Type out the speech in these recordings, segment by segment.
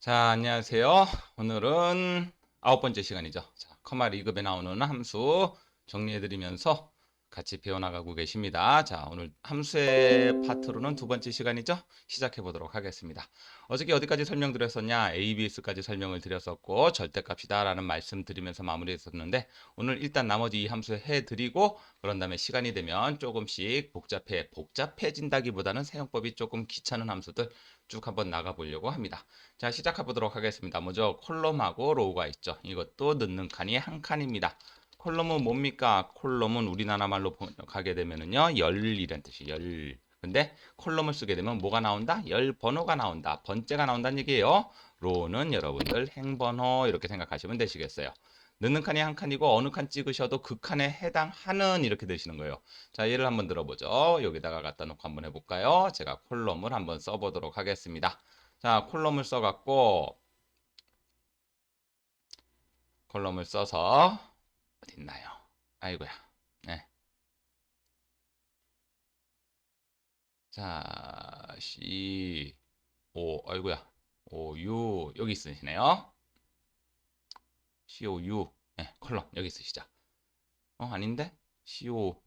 자, 안녕하세요. 오늘은 9번째 시간이죠. 자, 커마 리급에 나오는 함수 정리해드리면서 같이 배워나가고 계십니다. 자, 오늘 함수의 파트로는 두 번째 시간이죠. 시작해보도록 하겠습니다. 어저께 어디까지 설명드렸었냐? ABS까지 설명을 드렸었고 절대값이다 라는 말씀 드리면서 마무리했었는데 오늘 일단 나머지 이 함수 해드리고 그런 다음에 시간이 되면 조금씩 복잡해진다기보다는 사용법이 조금 귀찮은 함수들 쭉 한번 나가보려고 합니다. 자, 시작해 보도록 하겠습니다. 먼저 콜럼하고 로우가 있죠. 이것도 넣는 칸이 한 칸입니다. 콜럼은 뭡니까? 콜럼은 우리나라 말로 번역하게 되면은요, 열이란 뜻이 열. 근데 콜럼을 쓰게 되면 뭐가 나온다? 열 번호가 나온다. 번째가 나온다는 얘기예요. 로우는 여러분들 행번호 이렇게 생각하시면 되시겠어요. 넣는 칸이 한 칸이고 어느 칸 찍으셔도 그 칸에 해당하는 이렇게 되시는 거예요. 자, 예를 한번 들어보죠. 여기다가 갖다 놓고 한번 해볼까요? 제가 콜럼을 한번 써보도록 하겠습니다. 자, 콜럼을 써서 어디 있나요? 아이고야. 네. 자, 아이고야. 여기 있으시네요. COU. 네, 컬럼 여기 있으시죠. 아닌데? COL.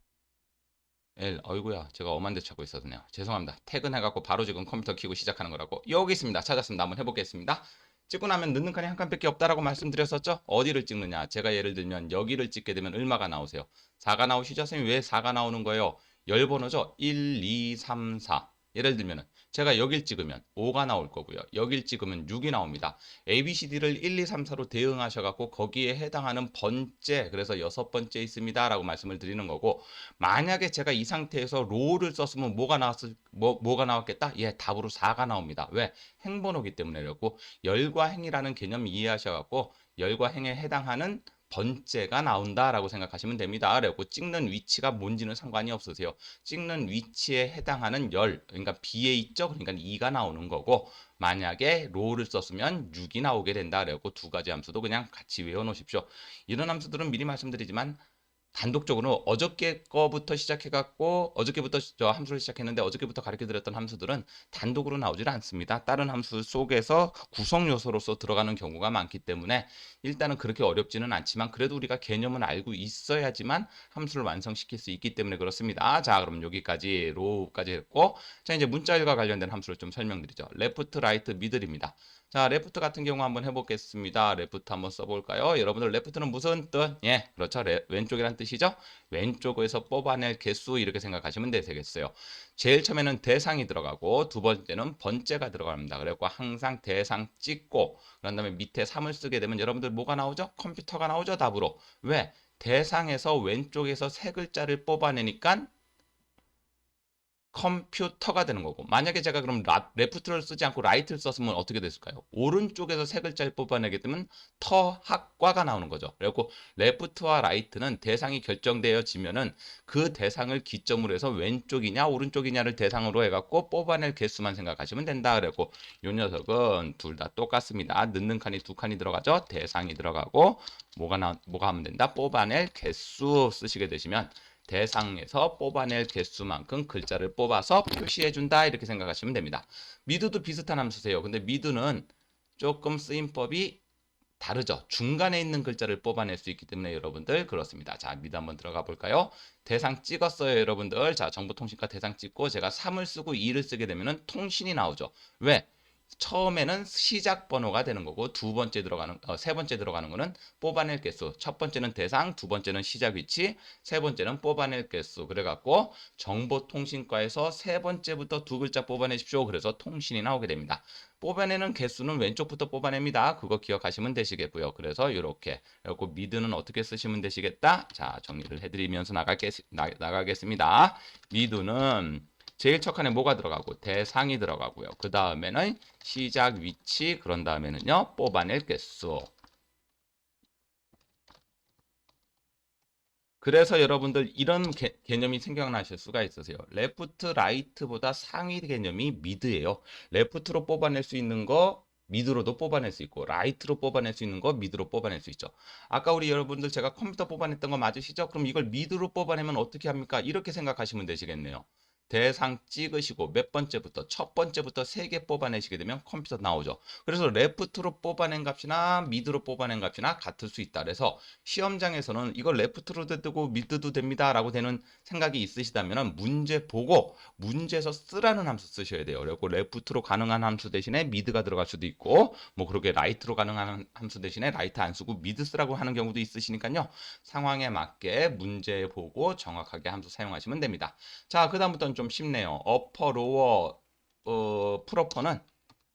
어이구야. 제가 엄한 데 찾고 있었네요. 죄송합니다. 퇴근해갖고 바로 지금 컴퓨터 켜고 시작하는 거라고. 여기 있습니다. 찾았습니다. 한번 해보겠습니다. 찍고 나면 넣는 칸이 한 칸밖에 없다라고 말씀드렸었죠? 어디를 찍느냐? 제가 예를 들면 여기를 찍게 되면 얼마가 나오세요? 4가 나오시죠? 선생님 왜 4가 나오는 거예요? 열 번호죠? 1, 2, 3, 4. 예를 들면 제가 여길 찍으면 5가 나올 거고요. 여길 찍으면 6이 나옵니다. ABCD를 1, 2, 3, 4로 대응하셔갖고 거기에 해당하는 번째, 그래서 여섯 번째 있습니다. 라고 말씀을 드리는 거고, 만약에 제가 이 상태에서 로우를 썼으면 뭐가 나왔겠다? 예, 답으로 4가 나옵니다. 왜? 행번호기 때문에 그렇고, 열과 행이라는 개념 이해하셔갖고, 열과 행에 해당하는 번째가 나온다라고 생각하시면 됩니다. 그리고 찍는 위치가 뭔지는 상관이 없으세요. 찍는 위치에 해당하는 열, 그러니까 B에 있죠. 그러니까 2가 나오는 거고, 만약에 로우를 썼으면 6이 나오게 된다. 그리고 두 가지 함수도 그냥 같이 외워 놓으십시오. 이런 함수들은 미리 말씀드리지만 단독적으로 어저께 거부터 시작해갖고 어저께부터 저 함수를 시작했는데 어저께부터 가르쳐드렸던 함수들은 단독으로 나오질 않습니다. 다른 함수 속에서 구성 요소로서 들어가는 경우가 많기 때문에 일단은 그렇게 어렵지는 않지만 그래도 우리가 개념은 알고 있어야지만 함수를 완성시킬 수 있기 때문에 그렇습니다. 자, 그럼 여기까지 로우까지 했고, 자, 이제 문자열과 관련된 함수를 좀 설명드리죠. 레프트, 라이트, 미들입니다. 자, 레프트 같은 경우 한번 해보겠습니다. 레프트 한번 써볼까요? 여러분들 레프트는 무슨 뜻? 예, 그렇죠. 왼쪽이란 뜻이죠. 왼쪽에서 뽑아낼 개수 이렇게 생각하시면 되겠어요. 제일 처음에는 대상이 들어가고 두 번째는 번째가 들어갑니다. 그래서 항상 대상 찍고 그런 다음에 밑에 3을 쓰게 되면 여러분들 뭐가 나오죠? 컴퓨터가 나오죠, 답으로. 왜? 대상에서 왼쪽에서 세 글자를 뽑아내니까 컴퓨터가 되는 거고, 만약에 제가 그럼 레프트를 쓰지 않고 라이트를 썼으면 어떻게 됐을까요? 오른쪽에서 세 글자를 뽑아내게 되면 터학과가 나오는 거죠. 그리고 레프트와 라이트는 대상이 결정되어지면은 그 대상을 기점으로 해서 왼쪽이냐 오른쪽이냐를 대상으로 해갖고 뽑아낼 개수만 생각하시면 된다. 그리고 이 녀석은 둘 다 똑같습니다. 넣는 칸이 두 칸이 들어가죠. 대상이 들어가고 뭐가 하면 된다? 뽑아낼 개수 쓰시게 되시면 대상에서 뽑아낼 개수만큼 글자를 뽑아서 표시해준다 이렇게 생각하시면 됩니다. 미드도 비슷한 함수세요. 근데 미드는 조금 쓰임법이 다르죠. 중간에 있는 글자를 뽑아낼 수 있기 때문에 여러분들 그렇습니다. 자, 미드 한번 들어가 볼까요? 대상 찍었어요, 여러분들. 자, 정보통신과 대상 찍고 제가 3을 쓰고 2를 쓰게 되면 통신이 나오죠. 왜? 처음에는 시작 번호가 되는 거고 세 번째 들어가는 거는 뽑아낼 개수. 첫 번째는 대상, 두 번째는 시작 위치, 세 번째는 뽑아낼 개수. 그래갖고 정보통신과에서 세 번째부터 두 글자 뽑아내십시오. 그래서 통신이 나오게 됩니다. 뽑아내는 개수는 왼쪽부터 뽑아냅니다. 그거 기억하시면 되시겠고요. 그래서 이렇게 그리고 미드는 어떻게 쓰시면 되시겠다? 자, 정리를 해드리면서 나가겠습니다. 미드는 제일 첫 칸에 뭐가 들어가고 대상이 들어가고요. 그 다음에는 시작 위치, 그런 다음에는요 뽑아낼 개수. 그래서 여러분들 이런 개념이 생각나실 수가 있으세요. 레프트, 라이트보다 상위 개념이 미드예요. 레프트로 뽑아낼 수 있는 거 미드로도 뽑아낼 수 있고 라이트로 뽑아낼 수 있는 거 미드로 뽑아낼 수 있죠. 아까 우리 여러분들 제가 컴퓨터 뽑아냈던 거 맞으시죠? 그럼 이걸 미드로 뽑아내면 어떻게 합니까? 이렇게 생각하시면 되시겠네요. 대상 찍으시고 몇 번째부터 첫 번째부터 3개 뽑아내시게 되면 컴퓨터 나오죠. 그래서 레프트로 뽑아낸 값이나 미드로 뽑아낸 값이나 같을 수 있다. 그래서 시험장에서는 이걸 레프트로도 뜨고 미드도 됩니다 라고 되는 생각이 있으시다면 문제 보고 문제에서 쓰라는 함수 쓰셔야 돼요. 그리고 레프트로 가능한 함수 대신에 미드가 들어갈 수도 있고 뭐 그렇게 라이트로 가능한 함수 대신에 라이트 안 쓰고 미드 쓰라고 하는 경우도 있으시니까요. 상황에 맞게 문제 보고 정확하게 함수 사용하시면 됩니다. 자, 그 다음부터는 좀 쉽네요. 어퍼, 로어, 프로퍼는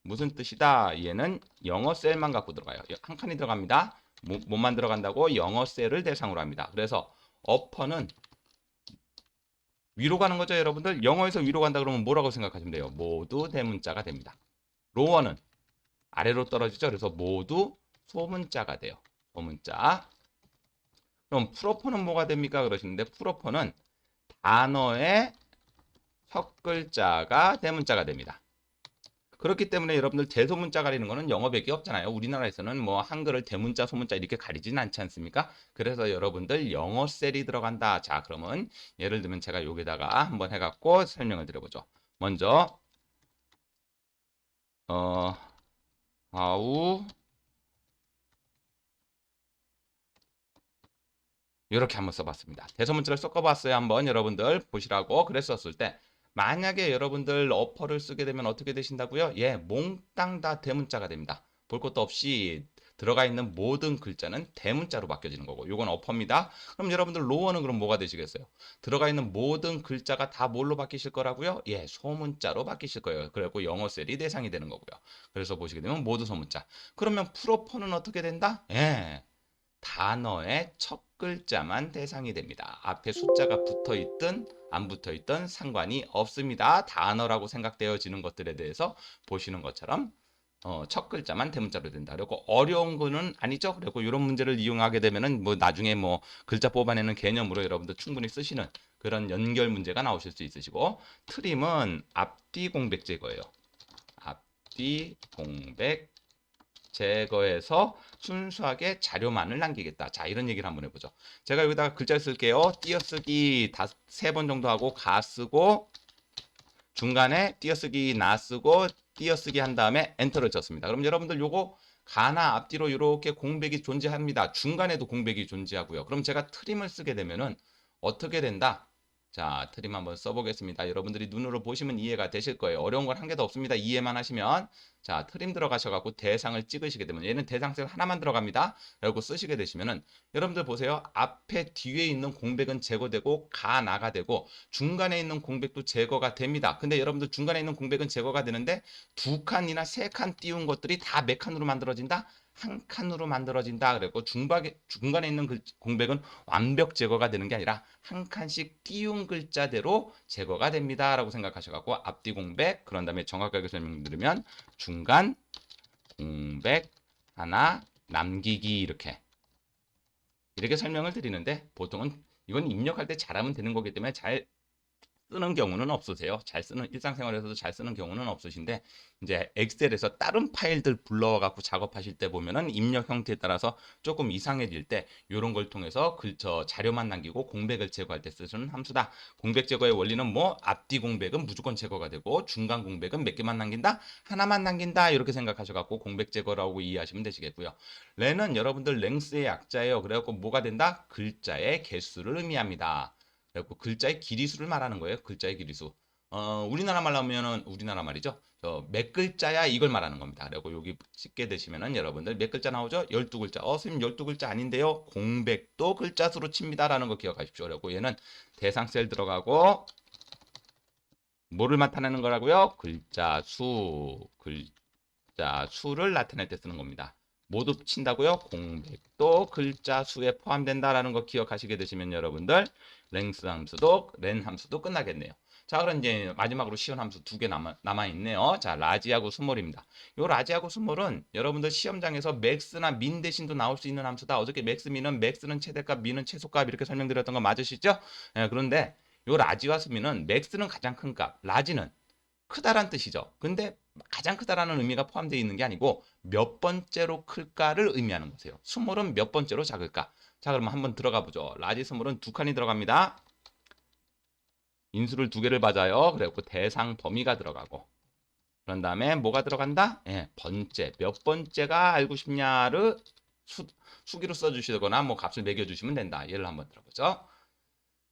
무슨 뜻이다? 얘는 영어 셀만 갖고 들어가요. 한 칸이 들어갑니다. 뭐만 들어간다고? 영어 셀을 대상으로 합니다. 그래서 어퍼는 위로 가는 거죠, 여러분들? 영어에서 위로 간다 그러면 뭐라고 생각하시면 돼요? 모두 대문자가 됩니다. 로어는 아래로 떨어지죠. 그래서 모두 소문자가 돼요. 소문자. 그럼 프로퍼는 뭐가 됩니까? 그러시는데 프로퍼는 단어의 첫 글자가 대문자가 됩니다. 그렇기 때문에 여러분들 대소문자 가리는 거는 영어밖에 없잖아요. 우리나라에서는 뭐 한글을 대문자, 소문자 이렇게 가리진 않지 않습니까? 그래서 여러분들 영어 셀이 들어간다. 자, 그러면 예를 들면 제가 여기다가 한번 해갖고 설명을 드려보죠. 먼저 how 이렇게 한번 써봤습니다. 대소문자를 섞어봤어요. 한번 여러분들 보시라고 그랬었을 때 만약에 여러분들 어퍼를 쓰게 되면 어떻게 되신다고요? 예, 몽땅 다 대문자가 됩니다. 볼 것도 없이 들어가 있는 모든 글자는 대문자로 바뀌어지는 거고 요건 어퍼입니다. 그럼 여러분들 로어는 그럼 뭐가 되시겠어요? 들어가 있는 모든 글자가 다 뭘로 바뀌실 거라고요? 예, 소문자로 바뀌실 거예요. 그래갖고 영어 셀이 대상이 되는 거고요. 그래서 보시게 되면 모두 소문자. 그러면 프로퍼는 어떻게 된다? 예, 단어의 첫 글자만 대상이 됩니다. 앞에 숫자가 붙어 있든 안 붙어 있든 상관이 없습니다. 단어라고 생각되어지는 것들에 대해서 보시는 것처럼 첫 글자만 대문자로 된다. 그리고 어려운 거는 아니죠. 그리고 이런 문제를 이용하게 되면은 뭐 나중에 뭐 글자 뽑아내는 개념으로 여러분들 충분히 쓰시는 그런 연결 문제가 나오실 수 있으시고 트림은 앞뒤 공백 제거예요. 앞뒤 공백 제거해서 순수하게 자료만을 남기겠다. 자, 이런 얘기를 한번 해보죠. 제가 여기다가 글자를 쓸게요. 띄어쓰기 3번 정도 하고 가 쓰고 중간에 띄어쓰기 나 쓰고 띄어쓰기 한 다음에 엔터를 쳤습니다. 그럼 여러분들 요거 가나 앞뒤로 이렇게 공백이 존재합니다. 중간에도 공백이 존재하고요. 그럼 제가 트림을 쓰게 되면은 어떻게 된다? 자, 트림 한번 써보겠습니다. 여러분들이 눈으로 보시면 이해가 되실 거예요. 어려운 건 한 개도 없습니다. 이해만 하시면. 자, 트림 들어가셔갖고 대상을 찍으시게 되면 얘는 대상셀 하나만 들어갑니다. 그리고 쓰시게 되시면은 여러분들 보세요. 앞에 뒤에 있는 공백은 제거되고 가나가 되고 중간에 있는 공백도 제거가 됩니다. 근데 여러분들 중간에 있는 공백은 제거가 되는데 2칸이나 3칸 띄운 것들이 다 몇 칸으로 만들어진다? 한 칸으로 만들어진다. 그랬고 중간에 있는 공백은 완벽 제거가 되는 게 아니라 한 칸씩 띄운 글자대로 제거가 됩니다. 라고 생각하셔갖고 앞뒤 공백 그런 다음에 정확하게 설명드리면 중간 공백 하나 남기기 이렇게 설명을 드리는데 보통은 이건 입력할 때 잘하면 되는 거기 때문에 잘 쓰는 경우는 없으세요. 잘 쓰는 일상생활에서도 잘 쓰는 경우는 없으신데 이제 엑셀에서 다른 파일들 불러와 갖고 작업하실 때 보면은 입력 형태에 따라서 조금 이상해질 때 이런 걸 통해서 글저 자료만 남기고 공백을 제거할 때 쓰시는 함수다. 공백 제거의 원리는 뭐 앞뒤 공백은 무조건 제거가 되고 중간 공백은 몇 개만 남긴다? 하나만 남긴다. 이렇게 생각하셔 갖고 공백 제거라고 이해하시면 되시겠고요. 렌은 여러분들 랭스의 약자예요. 그래 갖고 뭐가 된다? 글자의 개수를 의미합니다. 그래갖고 글자의 길이수를 말하는 거예요. 글자의 길이수. 우리나라 말로 하면은 우리나라 말이죠. 몇 글자야 이걸 말하는 겁니다. 그리고 여기 찍게 되시면은 여러분들 몇 글자 나오죠? 12글자. 선생님 12글자 아닌데요. 공백도 글자 수로 칩니다라는 거 기억하십시오. 그리고 얘는 대상 셀 들어가고 뭐를 나타내는 거라고요? 글자 수를 나타낼 때 쓰는 겁니다. 모두 친다고요? 공백도 글자 수에 포함된다라는 거 기억하시게 되시면 여러분들 랭스 함수도 렌 함수도 끝나겠네요. 자, 그럼 이제 마지막으로 시연 함수 2개 남아 있네요. 자, 라지하고 스몰입니다. 요 라지하고 스몰은 여러분들 시험장에서 맥스나 민 대신도 나올 수 있는 함수다. 어저께 맥스 민은 맥스는 최대값, 민은 최소값 이렇게 설명드렸던 거 맞으시죠? 그런데 요 라지와 스민은 맥스는 가장 큰 값, 라지는 크다란 뜻이죠. 근데 가장 크다라는 의미가 포함되어 있는 게 아니고 몇 번째로 클까를 의미하는 거세요. 스몰은 몇 번째로 작을까? 자, 그러면 한번 들어가 보죠. 라지 스몰은 2칸이 들어갑니다. 인수를 두 개를 받아요. 그래갖고 대상 범위가 들어가고. 그런 다음에 뭐가 들어간다? 예, 번째. 몇 번째가 알고 싶냐를 수기로 써주시거나 뭐 값을 매겨주시면 된다. 예를 한번 들어보죠.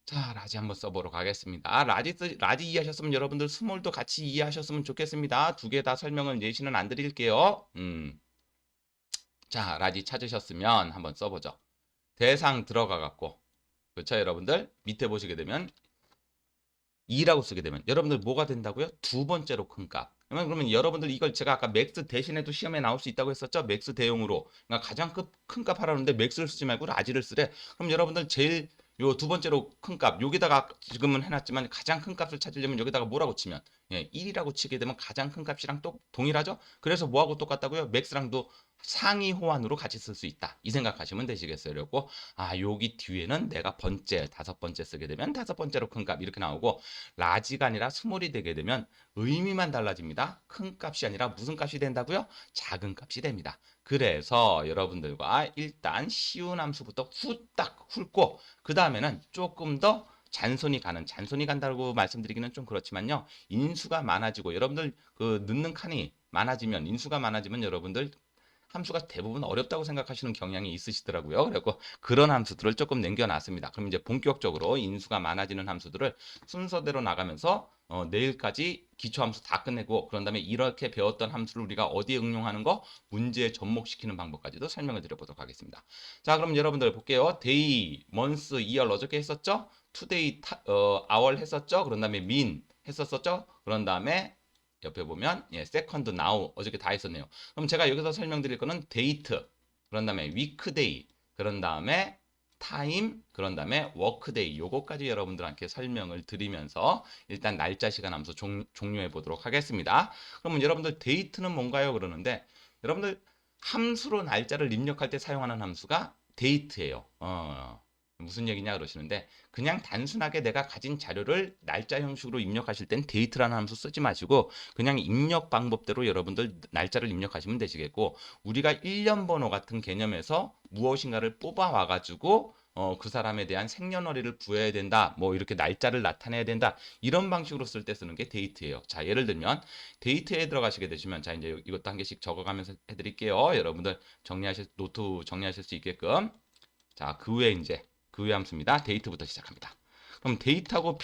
자, 라지 한번 써보러 가겠습니다. 라지 이해하셨으면 여러분들 스몰도 같이 이해하셨으면 좋겠습니다. 두 개 다 설명을 내시는 안 드릴게요. 자, 라지 찾으셨으면 한번 써보죠. 대상 들어가 갖고, 그렇죠, 여러분들? 밑에 보시게 되면 2라고 쓰게 되면 여러분들 뭐가 된다고요? 두 번째로 큰 값. 그러면 여러분들 이걸 제가 아까 맥스 대신에도 시험에 나올 수 있다고 했었죠? 맥스 대용으로. 그러니까 가장 큰 값 하라는데 맥스를 쓰지 말고 라지를 쓰래. 그럼 여러분들 제일 요 두 번째로 큰 값, 여기다가 지금은 해놨지만 가장 큰 값을 찾으려면 여기다가 뭐라고 치면 1이라고 치게 되면 가장 큰 값이랑 또 동일하죠? 그래서 뭐하고 똑같다고요? 맥스랑도 상위 호환으로 같이 쓸 수 있다. 이 생각하시면 되시겠어요. 그리고 여기 뒤에는 내가 다섯 번째 쓰게 되면 다섯 번째로 큰 값 이렇게 나오고 라지가 아니라 스몰이 되게 되면 의미만 달라집니다. 큰 값이 아니라 무슨 값이 된다고요? 작은 값이 됩니다. 그래서 여러분들과 일단 쉬운 함수부터 후딱 훑고 그 다음에는 조금 더 잔손이 간다고 말씀드리기는 좀 그렇지만요. 인수가 많아지고 여러분들 그 넣는 칸이 많아지면 인수가 많아지면 여러분들 함수가 대부분 어렵다고 생각하시는 경향이 있으시더라고요. 그래서 그런 함수들을 조금 남겨놨습니다. 그럼 이제 본격적으로 인수가 많아지는 함수들을 순서대로 나가면서 내일까지 기초함수 다 끝내고 그런 다음에 이렇게 배웠던 함수를 우리가 어디에 응용하는 거 문제에 접목시키는 방법까지도 설명을 드려보도록 하겠습니다. 자, 그럼 여러분들 볼게요. 데이, 먼스, 이얼 어저께 했었죠? 투데이, 아월 했었죠? 그런 다음에 민 했었었죠? 그런 다음에 옆에 보면 세컨드, 나우 어저께 다 했었네요. 그럼 제가 여기서 설명드릴 거는 데이트, 그런 다음에 위크데이, 그런 다음에 타임, 그런 다음에 워크데이 요거까지 여러분들한테 설명을 드리면서 일단 날짜 시간 함수 종료해 보도록 하겠습니다. 그러면 여러분들 데이트는 뭔가요? 그러는데 여러분들 함수로 날짜를 입력할 때 사용하는 함수가 데이트예요. 무슨 얘기냐 그러시는데 그냥 단순하게 내가 가진 자료를 날짜 형식으로 입력하실 땐 데이트라는 함수 쓰지 마시고 그냥 입력 방법대로 여러분들 날짜를 입력하시면 되시겠고 우리가 1년 번호 같은 개념에서 무엇인가를 뽑아 와가지고 그 사람에 대한 생년월일을 부여해야 된다. 뭐 이렇게 날짜를 나타내야 된다. 이런 방식으로 쓸 때 쓰는 게 데이트예요. 자, 예를 들면 데이트에 들어가시게 되시면 자, 이제 이것도 한 개씩 적어가면서 해드릴게요. 여러분들 노트 정리하실 수 있게끔. 자, 그 외에 이제 그 외 함수입니다. 데이트부터 시작합니다. 그럼 데이트하고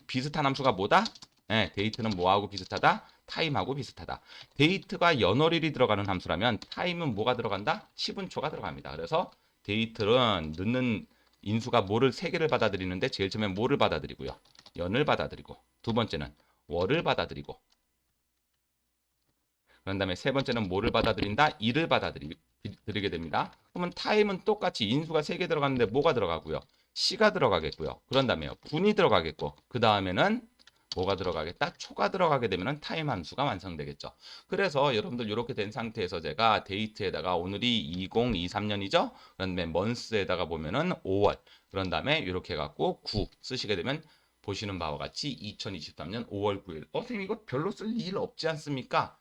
비슷한 함수가 뭐다? 네, 데이트는 뭐하고 비슷하다? 타임하고 비슷하다. 데이트가 연월일이 들어가는 함수라면 타임은 뭐가 들어간다? 10분초가 들어갑니다. 그래서 데이트는 넣는 인수가 뭐를 세 개를 받아들이는데 제일 처음에 뭐를 받아들이고요. 연을 받아들이고 두 번째는 월을 받아들이고 그런 다음에 세 번째는 뭐를 받아들인다? 일을 받아들이게 됩니다. 그러면 타임은 똑같이 인수가 3개 들어가는데 뭐가 들어가고요? 시가 들어가겠고요. 그런 다음에요. 분이 들어가겠고 그 다음에는 뭐가 들어가겠다? 초가 들어가게 되면 타임 함수가 완성되겠죠. 그래서 여러분들 이렇게 된 상태에서 제가 데이트에다가 오늘이 2023년이죠. 그런 다음에 먼스에다가 보면은 5월. 그런 다음에 이렇게 해갖고 9 쓰시게 되면 보시는 바와 같이 2023년 5월 9일. 선생님 이거 별로 쓸 일 없지 않습니까?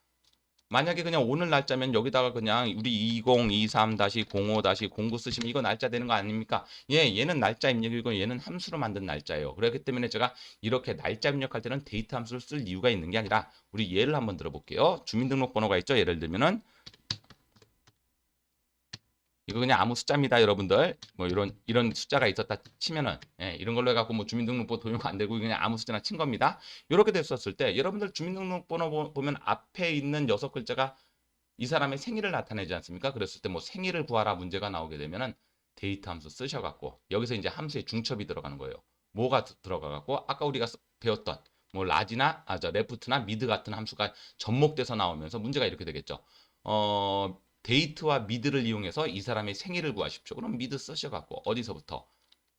만약에 그냥 오늘 날짜면 여기다가 그냥 우리 2023-05-09 쓰시면 이거 날짜 되는 거 아닙니까? 얘는 날짜 입력이고 얘는 함수로 만든 날짜예요. 그렇기 때문에 제가 이렇게 날짜 입력할 때는 데이트 함수를 쓸 이유가 있는 게 아니라 우리 예를 한번 들어볼게요. 주민등록번호가 있죠. 예를 들면은 이거 그냥 아무 숫자입니다, 여러분들. 뭐 이런 숫자가 있었다 치면은 이런 걸로 해갖고 뭐 주민등록번호 도용 안 되고 그냥 아무 숫자나 친 겁니다. 이렇게 됐었을 때 여러분들 주민등록번호 보면 앞에 있는 6글자가 이 사람의 생일을 나타내지 않습니까? 그랬을 때 뭐 생일을 구하라 문제가 나오게 되면은 데이트 함수 쓰셔갖고 여기서 이제 함수의 중첩이 들어가는 거예요. 뭐가 들어가갖고 아까 우리가 배웠던 뭐 라지나 레프트나 미드 같은 함수가 접목돼서 나오면서 문제가 이렇게 되겠죠. 데이트와 미드를 이용해서 이 사람의 생일을 구하십시오. 그럼 미드 쓰셔갖고 어디서부터?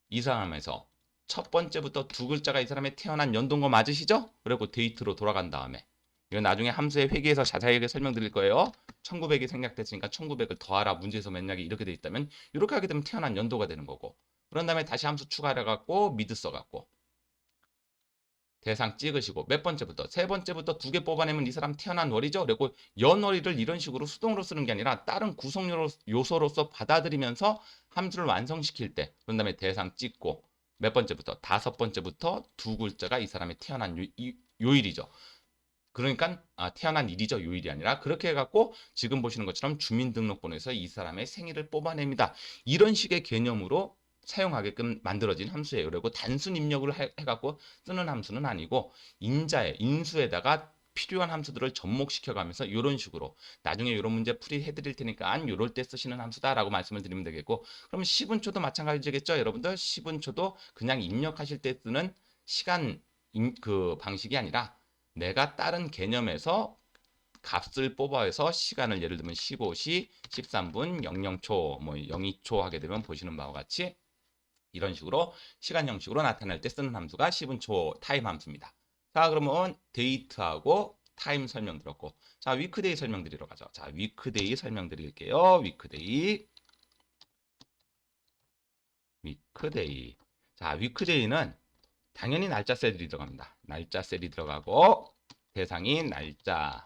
이 사람에서 첫 번째부터 두 글자가 이 사람의 태어난 연도인 거 맞으시죠? 그리고 데이트로 돌아간 다음에 이건 나중에 함수의 회계에서 자세하게 설명드릴 거예요. 1900이 생략됐으니까 1900을 더하라 문제에서 만약에 이렇게 돼 있다면 이렇게 하게 되면 태어난 연도가 되는 거고 그런 다음에 다시 함수 추가해갖고 미드 써갖고 대상 찍으시고 몇 번째부터 세 번째부터 2개 뽑아내면 이 사람 태어난 월이죠. 그리고 연월일을 이런 식으로 수동으로 쓰는 게 아니라 다른 구성 요소로서 받아들이면서 함수를 완성시킬 때 그런 다음에 대상 찍고 몇 번째부터? 다섯 번째부터 두 글자가 이 사람이 태어난 요일이죠. 그러니까 태어난 일이죠. 요일이 아니라. 그렇게 해갖고 지금 보시는 것처럼 주민등록번호에서 이 사람의 생일을 뽑아냅니다. 이런 식의 개념으로 사용하게끔 만들어진 함수예요. 그리고 단순 입력을 해갖고 쓰는 함수는 아니고 인수에다가 필요한 함수들을 접목시켜가면서 이런 식으로 나중에 이런 문제 풀이해 드릴 테니까 이럴 때 쓰시는 함수다라고 말씀을 드리면 되겠고, 그럼 10분초도 마찬가지겠죠. 여러분들 10분초도 그냥 입력하실 때 쓰는 시간 그 방식이 아니라 내가 다른 개념에서 값을 뽑아서 시간을 예를 들면 15시 13분 00초 뭐 02초 하게 되면 보시는 바와 같이 이런 식으로 시간 형식으로 나타낼 때 쓰는 함수가 10분초 타임 함수입니다. 자, 그러면 데이트하고 타임 설명 들었고, 자, 위크데이 설명드리러 가죠. 자, 위크데이 설명드릴게요. 위크데이. 자, 위크데이는 당연히 날짜 셀이 들어갑니다. 날짜 셀이 들어가고 대상이 날짜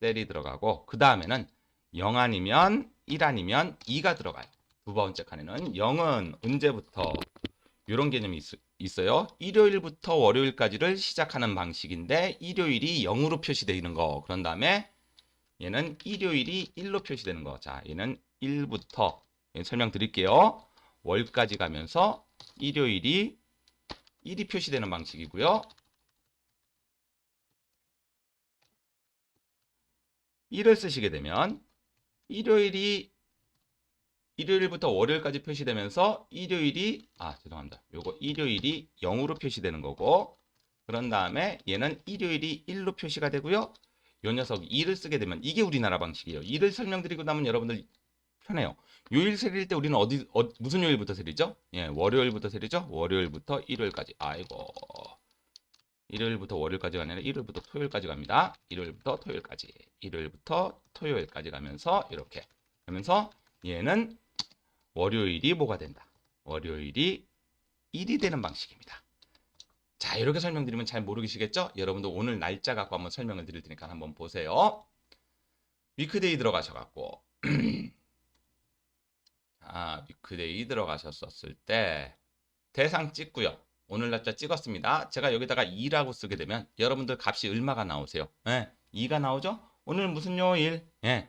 셀이 들어가고, 그 다음에는 0 아니면 1 아니면 2가 들어가요. 두 번째 칸에는 0은 언제부터 이런 개념이 있어요. 일요일부터 월요일까지를 시작하는 방식인데 일요일이 0으로 표시되는 거. 그런 다음에 얘는 일요일이 1로 표시되는 거. 자, 얘는 1부터 설명드릴게요. 월까지 가면서 일요일이 1이 표시되는 방식이고요. 일을 쓰시게 되면 일요일부터 월요일까지 표시되면서 요거 일요일이 0으로 표시되는 거고, 그런 다음에 얘는 일요일이 1로 표시가 되고요. 요 녀석 2를 쓰게 되면 이게 우리나라 방식이에요. 2를 설명드리고 나면 여러분들 편해요. 요일 세릴 때 우리는 무슨 요일부터 세리죠? 예, 월요일부터 세리죠? 월요일부터 일요일까지. 아이고. 일요일부터 월요일까지가 아니라 일요일부터 토요일까지 갑니다. 일요일부터 토요일까지 가면서 이렇게 하면서 얘는 월요일이 뭐가 된다? 월요일이 1이 되는 방식입니다. 자, 이렇게 설명드리면 잘 모르시겠죠? 여러분도 오늘 날짜 갖고 한번 설명을 드릴 테니까 한번 보세요. 위크데이 들어가셔갖고 위크데이 들어가셨었을 때 대상 찍고요. 오늘 날짜 찍었습니다. 제가 여기다가 2라고 쓰게 되면 여러분들 값이 얼마가 나오세요? 예, 2가 나오죠? 오늘 무슨 요일? 예,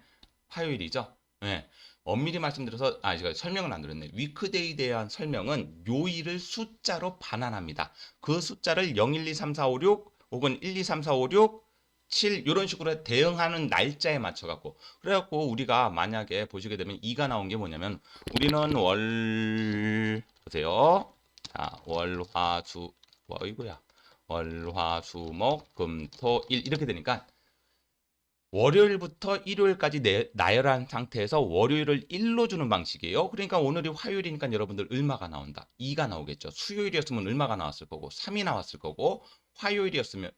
화요일이죠? 예. 엄밀히 말씀드려서 제가 설명을 안 드렸네. 위크데이에 대한 설명은 요일을 숫자로 반환합니다. 그 숫자를 0, 1, 2, 3, 4, 5, 6 혹은 1, 2, 3, 4, 5, 6 7 이런 식으로 대응하는 날짜에 맞춰 갖고, 그래갖고 우리가 만약에 보시게 되면 2가 나온 게 뭐냐면 우리는 보세요. 자, 월화수목금토일 이렇게 되니까 월요일부터 일요일까지 나열한 상태에서 월요일을 1로 주는 방식이에요. 그러니까 오늘이 화요일이니까 여러분들 얼마가 나온다? 2가 나오겠죠. 수요일이었으면 얼마가 나왔을 거고 3이 나왔을 거고, 금요일이었으면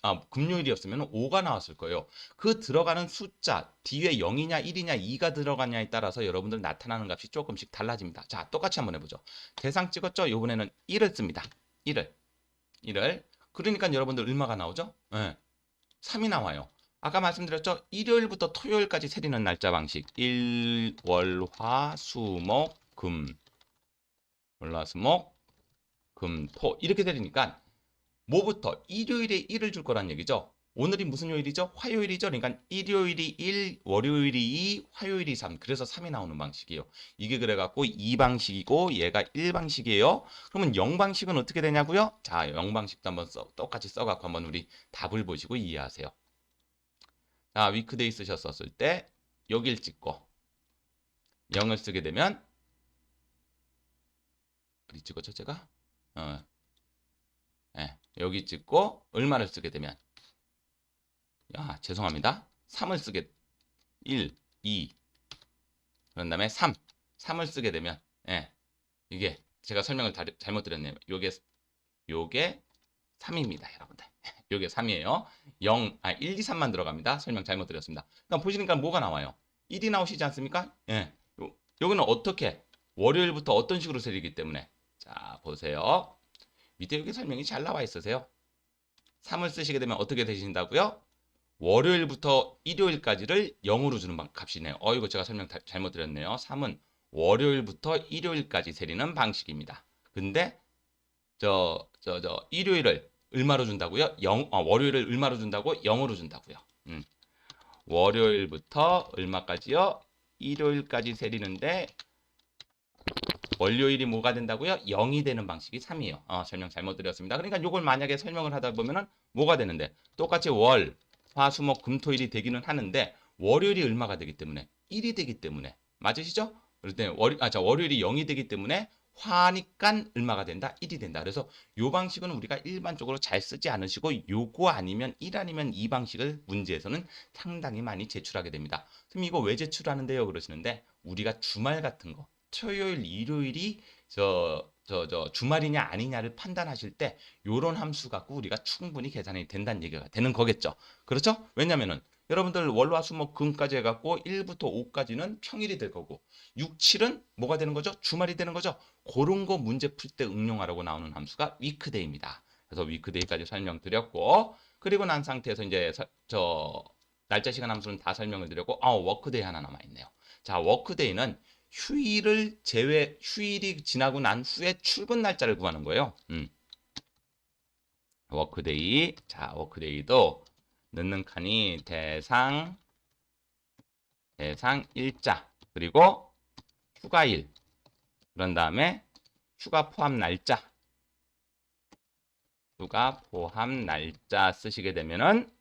5가 나왔을 거예요. 그 들어가는 숫자 뒤에 0이냐 1이냐 2가 들어가냐에 따라서 여러분들 나타나는 값이 조금씩 달라집니다. 자, 똑같이 한번 해보죠. 대상 찍었죠? 이번에는 1을 씁니다. 1을. 그러니까 여러분들 얼마가 나오죠? 네. 3이 나와요. 아까 말씀드렸죠? 일요일부터 토요일까지 세리는 날짜 방식. 토 이렇게 세리니까 뭐부터? 일요일에 1을 줄 거란 얘기죠. 오늘이 무슨 요일이죠? 화요일이죠. 그러니까 일요일이 1, 월요일이 2, 화요일이 3. 그래서 3이 나오는 방식이에요. 이게 그래갖고 2방식이고 얘가 1방식이에요. 그러면 0방식은 어떻게 되냐고요? 자, 0방식도 한번 똑같이 써갖고 한번 우리 답을 보시고 이해하세요. 자, 위크데이 쓰셨었을 때 여길 찍고 0을 쓰게 되면 어디 찍었죠 제가? 여기 찍고 얼마를 쓰게 되면 죄송합니다. 3을 쓰게 1, 2 그런 다음에 3을 쓰게 되면 이게 제가 설명을 잘못 드렸네요. 요게 3입니다, 여러분들. 요게 3이에요. 1, 2, 3만 들어갑니다. 설명 잘못 드렸습니다. 그러니까 보시니까 뭐가 나와요? 1이 나오시지 않습니까? 요거는 어떻게 월요일부터 어떤 식으로 세리기 때문에, 자, 보세요. 밑에 여기 설명이 잘 나와 있으세요. 3을 쓰시게 되면 어떻게 되신다고요? 월요일부터 일요일까지를 0으로 주는 값이네요. 이거 제가 설명 잘못 드렸네요. 3은 월요일부터 일요일까지 세리는 방식입니다. 근데 일요일을 얼마로 준다고요? 월요일을 얼마로 준다고? 0으로 준다고요. 월요일부터 얼마까지요? 일요일까지 세리는데 월요일이 뭐가 된다고요? 0이 되는 방식이 3이에요. 설명 잘못 드렸습니다. 그러니까 이걸 만약에 설명을 하다 보면은 뭐가 되는데 똑같이 월, 화, 수, 목, 금, 토일이 되기는 하는데 월요일이 얼마가 되기 때문에 1이 되기 때문에 맞으시죠? 그럴 때 월요일이 0이 되기 때문에 화니까 얼마가 된다? 1이 된다. 그래서 요 방식은 우리가 일반적으로 잘 쓰지 않으시고 요거 아니면 1 아니면 2 방식을 문제에서는 상당히 많이 제출하게 됩니다. 그럼 이거 왜 제출하는데요? 그러시는데 우리가 주말 같은 거 토요일, 일요일이 주말이냐 아니냐를 판단하실 때 요런 함수 갖고 우리가 충분히 계산이 된다는 얘기가 되는 거겠죠. 그렇죠? 왜냐면은 여러분들 월화 수목 금까지 해갖고 1부터 5까지는 평일이 될 거고 6, 7은 뭐가 되는 거죠? 주말이 되는 거죠. 그런 거 문제 풀 때 응용하라고 나오는 함수가 위크데이입니다. 그래서 위크데이까지 설명드렸고 그리고 난 상태에서 이제 날짜 시간 함수는 다 설명을 드렸고 워크데이 하나 남아있네요. 자, 워크데이는 휴일이 지나고 난 후에 출근 날짜를 구하는 거예요. 워크데이. 자, 워크데이도 넣는 칸이 대상 일자, 그리고 휴가일. 그런 다음에 휴가 포함 날짜. 휴가 포함 날짜 쓰시게 되면은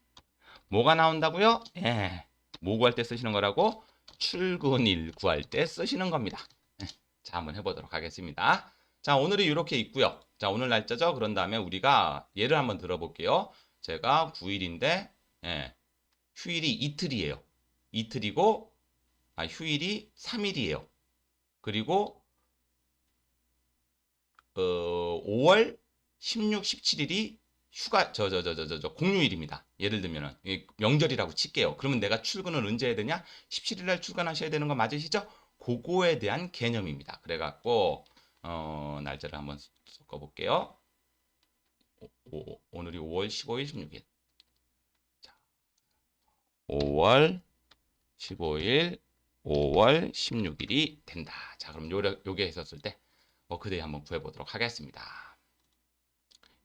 뭐가 나온다고요? 예. 뭐 구할 때 쓰시는 거라고? 출근일 구할 때 쓰시는 겁니다. 자, 한번 해보도록 하겠습니다. 자, 오늘이 이렇게 있고요. 자, 오늘 날짜죠. 그런 다음에 우리가 예를 한번 들어볼게요. 제가 9일인데 휴일이 이틀이에요. 이틀이고 휴일이 3일이에요. 그리고 5월 16, 17일이 휴가 공휴일입니다. 예를 들면은 명절이라고 칠게요. 그러면 내가 출근을 언제 해야 되냐? 17일 날 출근하셔야 되는 거 맞으시죠? 그거에 대한 개념입니다. 그래갖고 날짜를 한번 섞어 볼게요. 오늘이 5월 15일, 16일. 자, 5월 15일, 5월 16일이 된다. 자, 그럼 요게 했었을 때 워크데이 한번 구해보도록 하겠습니다.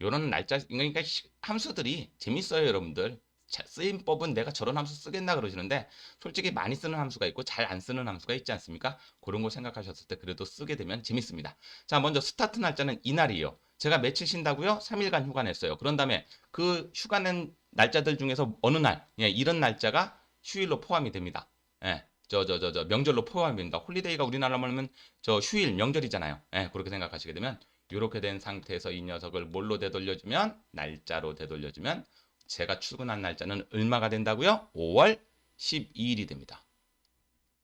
요런 날짜, 그러니까 함수들이 재밌어요, 여러분들. 쓰임법은 내가 저런 함수 쓰겠나 그러시는데 솔직히 많이 쓰는 함수가 있고 잘 안 쓰는 함수가 있지 않습니까? 그런 거 생각하셨을 때 그래도 쓰게 되면 재밌습니다. 자, 먼저 스타트 날짜는 이날이에요. 제가 며칠 쉰다고요? 3일간 휴가 냈어요. 그런 다음에 그 휴가 낸 날짜들 중에서 어느 날, 이런 날짜가 휴일로 포함이 됩니다. 예. 명절로 포함이 됩니다. 홀리데이가 우리나라로 하면 휴일, 명절이잖아요. 예, 그렇게 생각하시게 되면 이렇게 된 상태에서 이 녀석을 뭘로 되돌려주면 날짜로 되돌려주면 제가 출근한 날짜는 얼마가 된다고요? 5월 12일이 됩니다.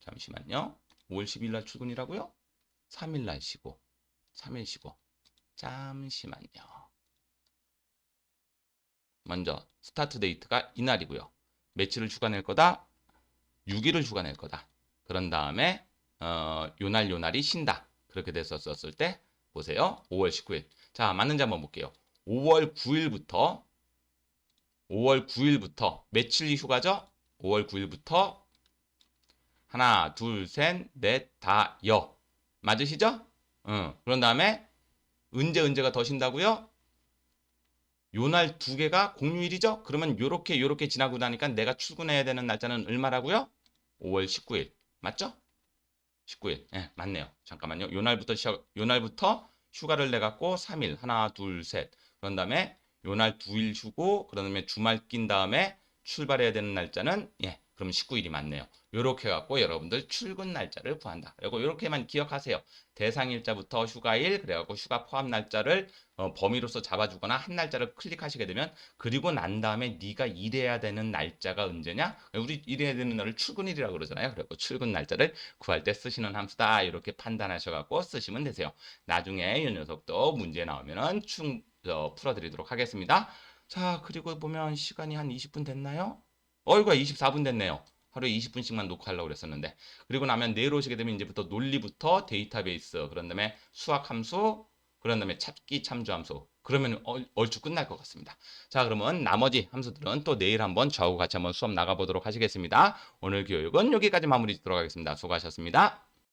잠시만요. 5월 12일 날 출근이라고요? 3일 날 쉬고 3일 쉬고 잠시만요. 먼저 스타트 데이트가 이날이고요. 며칠을 휴가 낼 거다? 6일을 휴가 낼 거다. 그런 다음에 요날이 쉰다. 그렇게 됐었을 때 보세요. 5월 19일. 자, 맞는지 한번 볼게요. 5월 9일부터 며칠 휴가죠? 5월 9일부터 하나, 둘, 셋, 넷, 다, 맞으시죠? 그런 다음에 언제가 더 쉰다고요? 요날 두 개가 공휴일이죠? 그러면 요렇게 지나고 나니까 내가 출근해야 되는 날짜는 얼마라고요? 5월 19일. 맞죠? 19일. 예, 맞네요. 잠깐만요. 요날부터 휴가를 내갖고 3일. 하나, 둘, 셋. 그런 다음에 요날 2일 쉬고, 그런 다음에 주말 낀 다음에 출발해야 되는 날짜는, 그럼 19일이 맞네요. 요렇게 해갖고 여러분들 출근 날짜를 구한다. 그리고 요렇게만 기억하세요. 대상일자부터 휴가일, 그래갖고 휴가 포함 날짜를 범위로서 잡아주거나 한 날짜를 클릭하시게 되면 그리고 난 다음에 네가 일해야 되는 날짜가 언제냐? 우리 일해야 되는 날을 출근일이라고 그러잖아요. 그래서 출근 날짜를 구할 때 쓰시는 함수다. 이렇게 판단하셔갖고 쓰시면 되세요. 나중에 이 녀석도 문제 나오면은 풀어드리도록 하겠습니다. 자, 그리고 보면 시간이 한 20분 됐나요? 어이구야, 24분 됐네요. 하루에 20분씩만 녹화하려고 그랬었는데. 그리고 나면 내일 오시게 되면 이제부터 논리부터 데이터베이스, 그런 다음에 수학 함수, 그런 다음에 찾기 참조 함수. 그러면 얼추 끝날 것 같습니다. 자, 그러면 나머지 함수들은 또 내일 한번 저하고 같이 한번 수업 나가보도록 하시겠습니다. 오늘 교육은 여기까지 마무리 짓도록 하겠습니다. 수고하셨습니다.